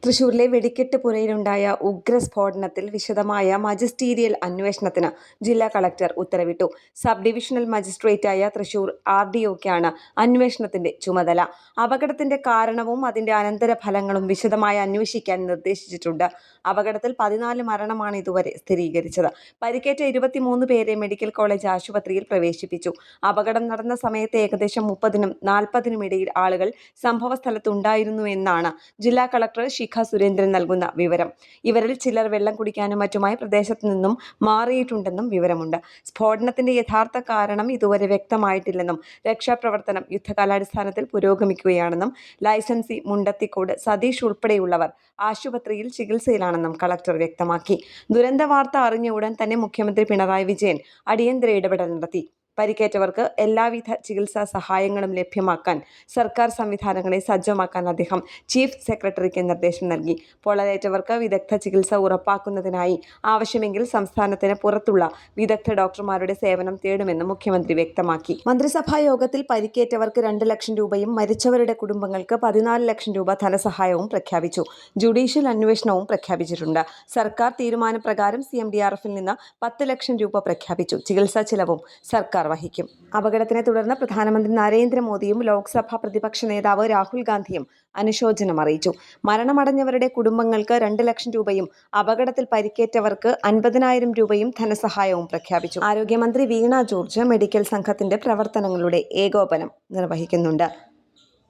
തൃശൂരിലെ വെടിക്കെട്ട് പുരയിലുണ്ടായ ഉഗ്രസ്ഫോടനത്തിൽ വിശദമായ മജിസ്റ്റീരിയൽ അന്വേഷണത്തിന് ജില്ലാ കളക്ടർ ഉത്തരവിട്ടു. സബ് ഡിവിഷണൽ മജിസ്ട്രേറ്റായ തൃശൂർ RDOയ്ക്കാണ് അന്വേഷണത്തിന്റെ ചുമതല. അപകടത്തിന്റെ കാരണവും അതിന്റെ അനന്തരഫലങ്ങളും വിശദമായി അന്വേഷിക്കാൻ നിർദ്ദേശിച്ചിട്ടുണ്ട്. അപകടത്തിൽ 14 മരണമാണ് ഇതുവരെ സ്ഥിരീകരിച്ചത്. പരിക്കേറ്റ 23 പേരെ മെഡിക്കൽ കോളേജ് ആശുപത്രിയിൽ പ്രവേശിപ്പിച്ചു. അപകടം നടന്ന സമയത്ത് ഏകദേശം 30നും 40നും ഇടയിൽ ആളുകൾ സംഭവസ്ഥലത്തുണ്ടായിരുന്നുവെന്നാണ് ജില്ലാ കളക്ടർ ശിഖ സുരേന്ദ്രൻ നൽകുന്ന വിവരം. ഇവരിൽ ചിലർ വെള്ളം കുടിക്കാനും മറ്റുമായി പ്രദേശത്തു നിന്നും മാറിയിട്ടുണ്ടെന്നും വിവരമുണ്ട്. സ്ഫോടനത്തിന്റെ യഥാർത്ഥ കാരണം ഇതുവരെ വ്യക്തമായിട്ടില്ലെന്നും രക്ഷാപ്രവർത്തനം യുദ്ധകാലാടിസ്ഥാനത്തിൽ പുരോഗമിക്കുകയാണെന്നും ലൈസൻസി മുണ്ടത്തിക്കോട് സതീഷ് ഉൾപ്പെടെയുള്ളവർ ആശുപത്രിയിൽ ചികിത്സയിലാണെന്നും കളക്ടർ വ്യക്തമാക്കി. ദുരന്ത വാർത്ത അറിഞ്ഞ ഉടൻ തന്നെ മുഖ്യമന്ത്രി പിണറായി വിജയൻ അടിയന്തര ഇടപെടൽ നടത്തി. പരിക്കേറ്റവർക്ക് എല്ലാവിധ ചികിത്സാ സഹായങ്ങളും ലഭ്യമാക്കാൻ സർക്കാർ സംവിധാനങ്ങളെ സജ്ജമാക്കാൻ അദ്ദേഹം ചീഫ് സെക്രട്ടറിക്ക് നിർദ്ദേശം നൽകി. പൊള്ളലേറ്റവർക്ക് വിദഗ്ധ ചികിത്സ ഉറപ്പാക്കുന്നതിനായി ആവശ്യമെങ്കിൽ സംസ്ഥാനത്തിന് പുറത്തുള്ള വിദഗ്ധ ഡോക്ടർമാരുടെ സേവനം തേടുമെന്നും മുഖ്യമന്ത്രി വ്യക്തമാക്കി. മന്ത്രിസഭാ യോഗത്തിൽ പരിക്കേറ്റവർക്ക് 2 ലക്ഷം രൂപയും മരിച്ചവരുടെ കുടുംബങ്ങൾക്ക് 14 ലക്ഷം രൂപ ധനസഹായവും പ്രഖ്യാപിച്ചു. ജുഡീഷ്യൽ അന്വേഷണവും പ്രഖ്യാപിച്ചിട്ടുണ്ട്. സർക്കാർ തീരുമാനപ്രകാരം CMDRFൽ നിന്ന് 10 ലക്ഷം രൂപ പ്രഖ്യാപിച്ചു. ചികിത്സാ ചിലവും സർക്കാർ വഹിക്കും. അപകടത്തിനെ തുടർന്ന് പ്രധാനമന്ത്രി നരേന്ദ്രമോദിയും ലോക്സഭാ പ്രതിപക്ഷ നേതാവ് രാഹുൽ ഗാന്ധിയും അനുശോചനം അറിയിച്ചു. മരണമടഞ്ഞവരുടെ കുടുംബങ്ങൾക്ക് 2 ലക്ഷം രൂപയും അപകടത്തിൽ പരിക്കേറ്റവർക്ക് 50,000 രൂപയും ധനസഹായവും പ്രഖ്യാപിച്ചു. ആരോഗ്യമന്ത്രി വീണ ജോർജ് മെഡിക്കൽ സംഘത്തിന്റെ പ്രവർത്തനങ്ങളുടെ ഏകോപനം നിർവഹിക്കുന്നുണ്ട്.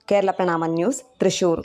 കേരള പ്രണാമം ന്യൂസ്, തൃശൂർ.